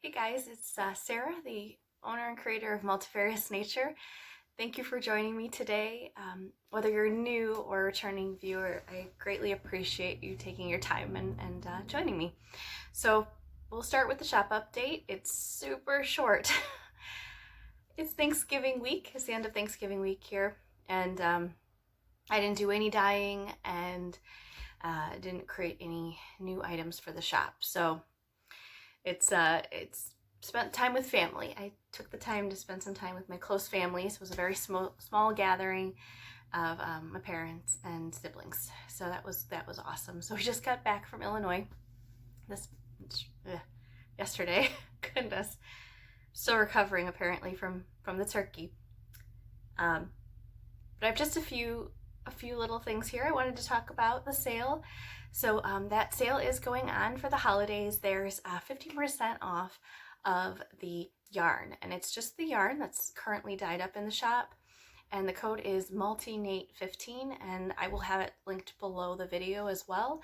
Hey guys, it's Sarah, the owner and creator of Multifarious Nature. Thank you for joining me today. Whether you're a new or returning viewer, I greatly appreciate you taking your time and joining me. So we'll start with the shop update. It's super short. It's Thanksgiving week. It's the end of Thanksgiving week here, and I didn't do any dyeing and didn't create any new items for the shop. So it's spent time with family. I took the time to spend some time with my close family. So it was a very small gathering of my parents and siblings. So that was awesome. So we just got back from Illinois this yesterday. Goodness, still recovering apparently from the turkey. But I have just a few little things here I wanted to talk about. The sale. So that sale is going on for the holidays. There's 15% off of the yarn, and it's just the yarn that's currently dyed up in the shop, and the code is multinate15, and I will have it linked below the video as well.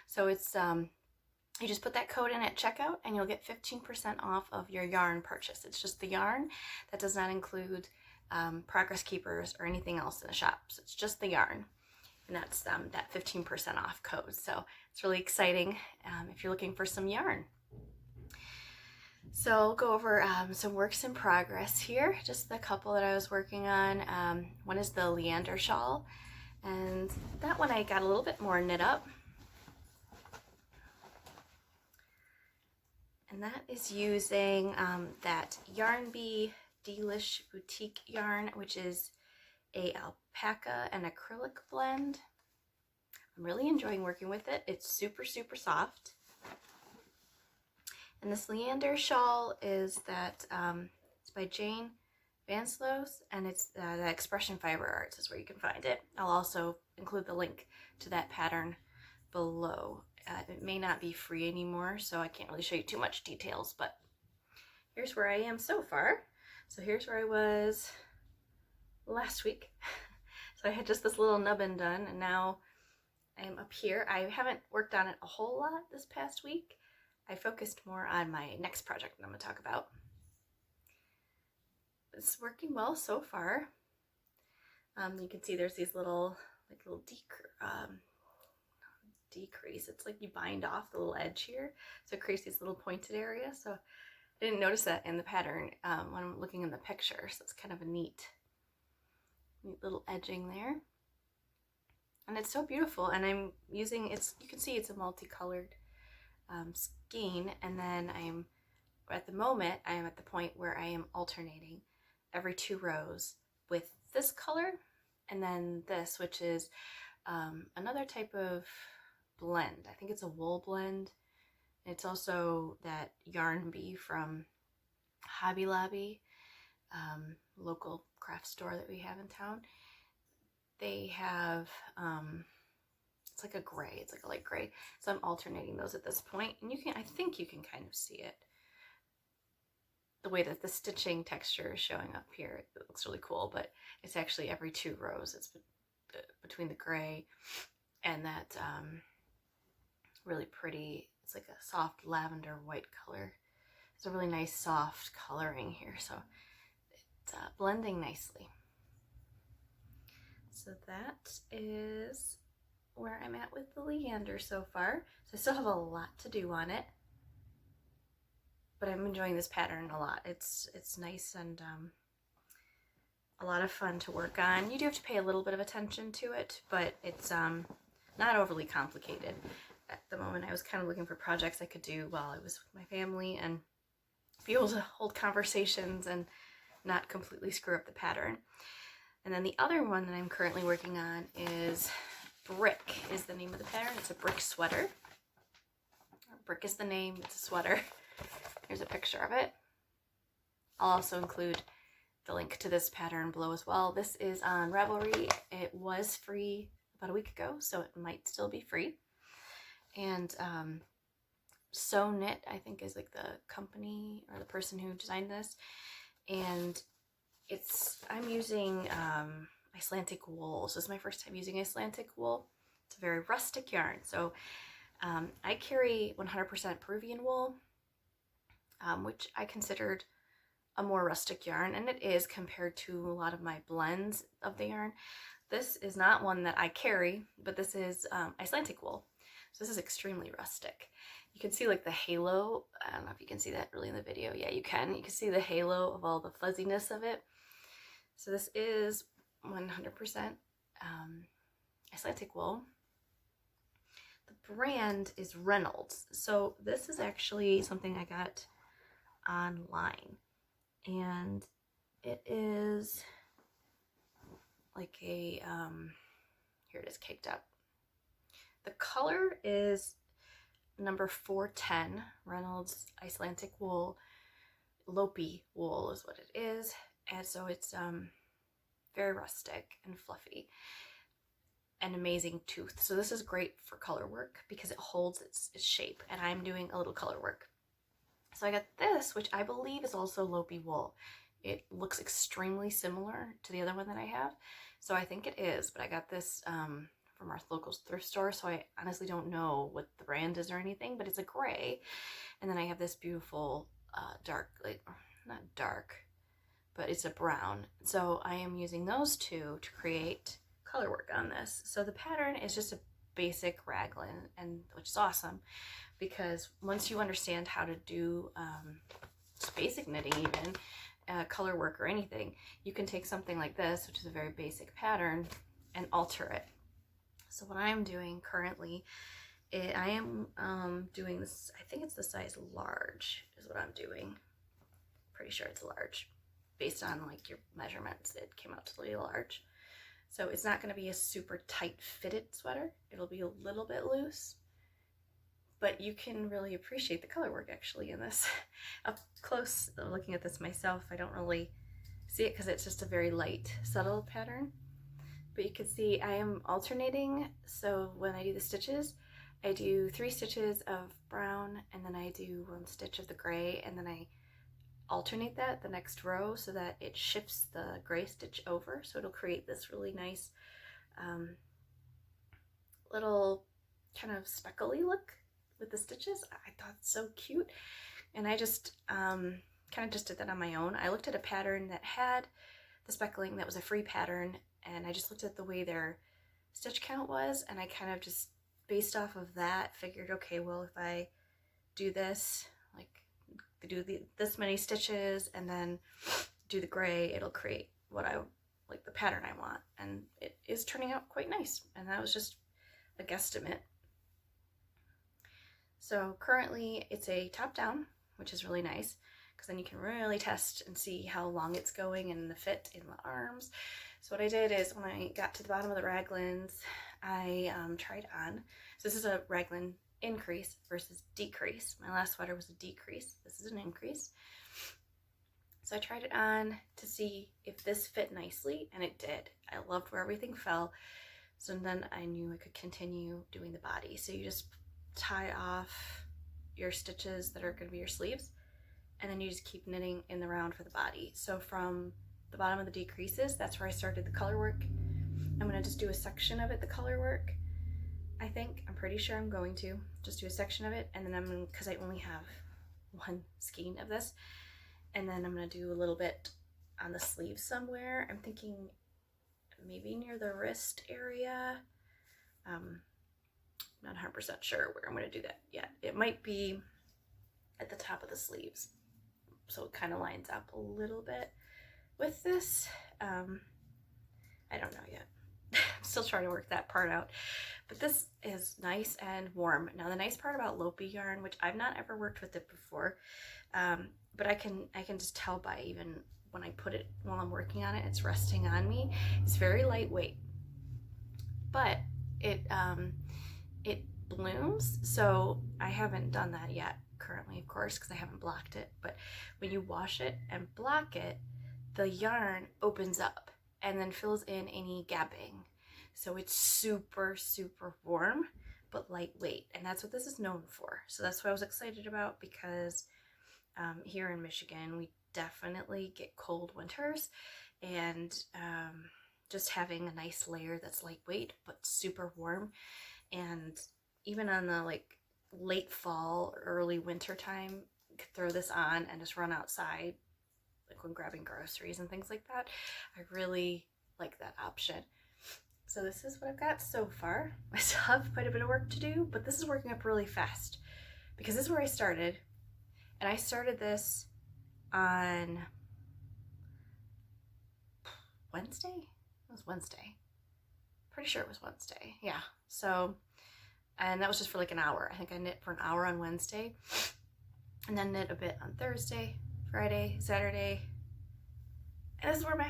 So it's you just put that code in at checkout and you'll get 15% off of your yarn purchase. It's just the yarn. That does not include progress keepers or anything else in the shop. So it's just the yarn, and that's that 15% off code. So it's really exciting if you're looking for some yarn. So I'll go over some works in progress here, just the couple that I was working on. One is the Leander shawl, and that one I got a little bit more knit up. And that is using that Yarn Bee Delish Boutique yarn, which is a alpaca and acrylic blend. I'm really enjoying working with it. It's super soft. And this Leander shawl is that it's by Jane Vansloos, and it's the Expression Fiber Arts is where you can find it. I'll also include the link to that pattern below. It may not be free anymore, so I can't really show you too much details, but here's where I am so far. So here's where I was last week. So I had just this little nubbin done, and now I'm up here. I haven't worked on it a whole lot this past week. I focused more on my next project that I'm going to talk about. It's working well so far. You can see there's these little decrease. It's like you bind off the little edge here, so it creates these little pointed areas. So I didn't notice that in the pattern when I'm looking in the picture. So it's kind of a neat little edging there, and it's so beautiful. And I'm using you can see it's a multicolored skein, and then at the moment I am at the point where I am alternating every 2 rows with this color and then this, which is another type of blend. I think it's a wool blend. It's also that Yarn Bee from Hobby Lobby, local craft store that we have in town. They have it's like a gray, it's like a light gray. So I'm alternating those at this point, and I think you can kind of see it. The way that the stitching texture is showing up here, it looks really cool, but it's actually every 2 rows. It's between the gray and that really pretty, it's like a soft lavender white color. It's a really nice soft coloring here, so it's blending nicely. So that is where I'm at with the Leander so far. So I still have a lot to do on it, but I'm enjoying this pattern a lot. It's nice and a lot of fun to work on. You do have to pay a little bit of attention to it, but it's not overly complicated. At the moment I was kind of looking for projects I could do while I was with my family and be able to hold conversations and not completely screw up the pattern. And then the other one that I'm currently working on is Brick is the name of the pattern. It's a brick sweater. Brick is the name, it's a sweater. Here's a picture of it. I'll also include the link to this pattern below as well. This is on Ravelry. It was free about a week ago, so it might still be free. And Sew Knit, I think, is like the company or the person who designed this. And I'm using Icelandic wool. So this is my first time using Icelandic wool. It's a very rustic yarn. So I carry 100% Peruvian wool. which I considered a more rustic yarn, and it is compared to a lot of my blends of the yarn. This is not one that I carry, but this is Icelandic wool. So this is extremely rustic. You can see like the halo. I don't know if you can see that really in the video. Yeah, you can. You can see the halo of all the fuzziness of it. So this is 100% Icelandic wool. The brand is Reynolds. So this is actually something I got online. And it is like a, here it is caked up. The color is number 410, Reynolds Icelandic wool. Lopi wool is what it is. And so it's very rustic and fluffy and amazing tooth. So this is great for color work because it holds its shape, and I'm doing a little color work. So I got this, which I believe is also Lopi wool. It looks extremely similar to the other one that I have, so I think it is, but I got this from our local thrift store, so I honestly don't know what the brand is or anything, but it's a gray. And then I have this beautiful dark, like, not dark, but it's a brown. So I am using those two to create color work on this. So the pattern is just a basic raglan, and which is awesome, because once you understand how to do just basic knitting, even color work or anything, you can take something like this, which is a very basic pattern, and alter it. So what I'm doing currently, I am doing this, I think it's the size large is what I'm doing. Pretty sure it's large. Based on like your measurements, it came out to be large. So it's not going to be a super tight fitted sweater. It'll be a little bit loose. But you can really appreciate the color work actually in this. Up close, looking at this myself, I don't really see it because it's just a very light, subtle pattern. But you can see I am alternating. So when I do the stitches, I do 3 stitches of brown, and then I do 1 stitch of the gray, and then I alternate that the next row so that it shifts the gray stitch over. So it'll create this really nice little kind of speckly look with the stitches. I thought it's so cute, and I just kind of just did that on my own. I looked at a pattern that had the speckling that was a free pattern, and I just looked at the way their stitch count was, and I kind of just based off of that figured, okay, well, if I do this, like do this many stitches and then do the gray, it'll create what I like, the pattern I want, and it is turning out quite nice. And that was just a guesstimate. So currently it's a top down, which is really nice because then you can really test and see how long it's going and the fit in the arms. So what I did is when I got to the bottom of the raglans, I tried on, so this is a raglan increase versus decrease. My last sweater was a decrease. This is an increase. So I tried it on to see if this fit nicely, and it did. I loved where everything fell. So then I knew I could continue doing the body. So you just tie off your stitches that are going to be your sleeves, and then you just keep knitting in the round for the body. So from the bottom of the decreases, that's where I started the color work. I'm going to just do a section of it, the color work. I'm pretty sure I'm going to just do a section of it, and then because I only have 1 skein of this, and then I'm going to do a little bit on the sleeve somewhere. I'm thinking maybe near the wrist area. Not 100% sure where I'm going to do that yet. It might be at the top of the sleeves, so it kind of lines up a little bit with this. I don't know yet. I'm still trying to work that part out, but this is nice and warm. Now the nice part about Lopi yarn, which I've not ever worked with it before, but I can just tell by even when I put it while I'm working on it, it's resting on me. It's very lightweight, but it blooms. So I haven't done that yet currently, of course, because I haven't blocked it. But when you wash it and block it, the yarn opens up and then fills in any gapping. So it's super, super warm, but lightweight. And that's what this is known for. So that's what I was excited about, because here in Michigan, we definitely get cold winters, and just having a nice layer that's lightweight, but super warm. And even on the like late fall, early winter time, could throw this on and just run outside, like when grabbing groceries and things like that. I really like that option. So this is what I've got so far. I still have quite a bit of work to do, but this is working up really fast because this is where I started. And I started this on Wednesday? It was Wednesday. Pretty sure it was Wednesday. Yeah. So, and that was just for like an hour. I think I knit for an hour on Wednesday and then knit a bit on Thursday, Friday, Saturday. And this is where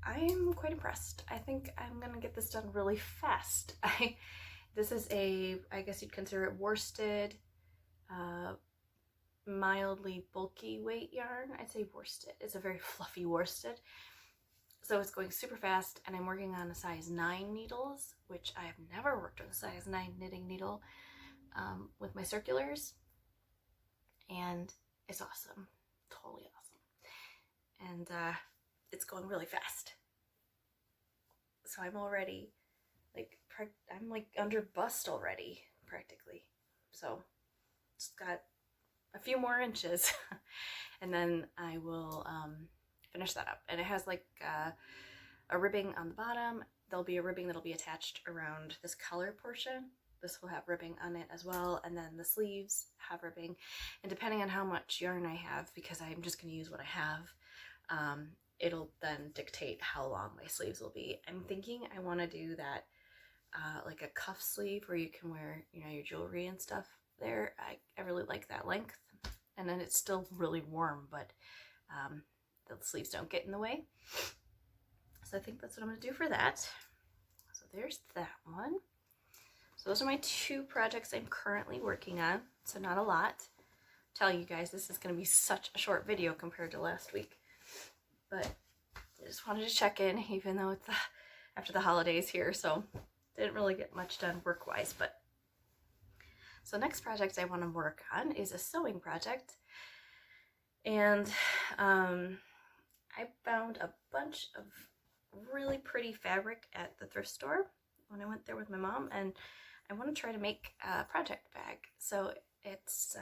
I'm quite impressed. I think I'm gonna get this done really fast. This is I guess you'd consider it worsted, mildly bulky weight yarn. I'd say worsted. It's a very fluffy worsted. So it's going super fast, and I'm working on a size 9 needles, which I have never worked on a size 9 knitting needle with my circulars. And it's awesome. Totally awesome. And it's going really fast. So I'm already I'm like under bust already, practically. So just got a few more inches and then I will finish that up. And it has like a ribbing on the bottom. There'll be a ribbing that'll be attached around this collar portion. This will have ribbing on it as well, and then the sleeves have ribbing. And depending on how much yarn I have, because I'm just going to use what I have, it'll then dictate how long my sleeves will be. I'm thinking I want to do that like a cuff sleeve where you can wear, you know, your jewelry and stuff there. I really like that length, and then it's still really warm, but the sleeves don't get in the way. So I think that's what I'm going to do for that. So there's that one. So those are my 2 projects I'm currently working on. So not a lot. Tell you guys, this is going to be such a short video compared to last week. But I just wanted to check in, even though it's after the holidays here. So didn't really get much done work-wise. But so next project I want to work on is a sewing project. And I found a bunch of really pretty fabric at the thrift store when I went there with my mom, and I want to try to make a project bag. So it's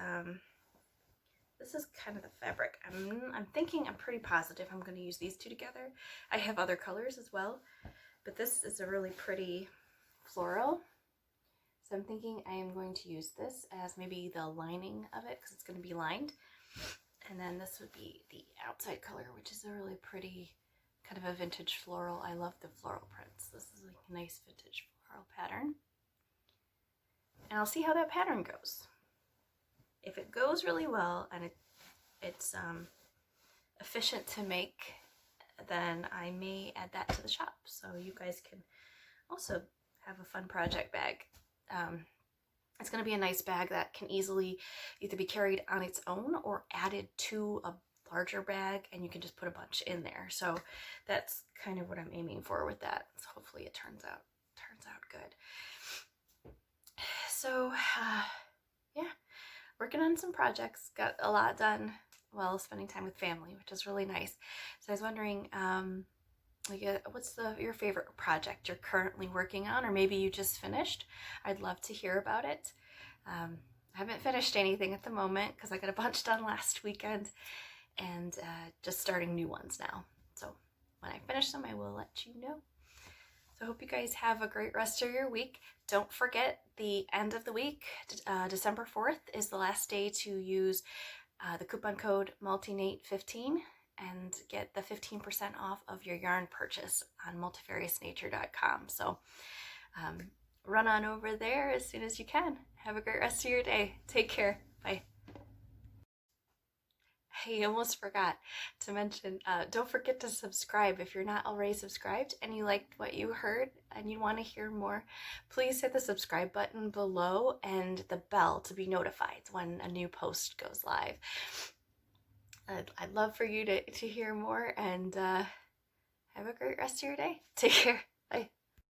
this is kind of the fabric. I'm thinking, I'm pretty positive I'm going to use these 2 together. I have other colors as well, but this is a really pretty floral. So I'm thinking I am going to use this as maybe the lining of it, because it's going to be lined. And then this would be the outside color, which is a really pretty kind of a vintage floral. I love the floral prints. This is like a nice vintage floral pattern. And I'll see how that pattern goes. If it goes really well and it's efficient to make, then I may add that to the shop, so you guys can also have a fun project bag. It's going to be a nice bag that can easily either be carried on its own or added to a larger bag, and you can just put a bunch in there. So that's kind of what I'm aiming for with that. So hopefully it turns out good. So yeah, working on some projects, got a lot done while spending time with family, which is really nice. So I was wondering, what's your favorite project you're currently working on, or maybe you just finished? I'd love to hear about it. I haven't finished anything at the moment because I got a bunch done last weekend, and just starting new ones now. So when I finish them, I will let you know. So I hope you guys have a great rest of your week. Don't forget, the end of the week, December 4th, is the last day to use the coupon code MultiNate15 and get the 15% off of your yarn purchase on multifariousnature.com. So run on over there as soon as you can. Have a great rest of your day. Take care. Bye. Hey, I almost forgot to mention, don't forget to subscribe. If you're not already subscribed and you liked what you heard and you want to hear more, please hit the subscribe button below and the bell to be notified when a new post goes live. I'd love for you to hear more, and have a great rest of your day. Take care. Bye.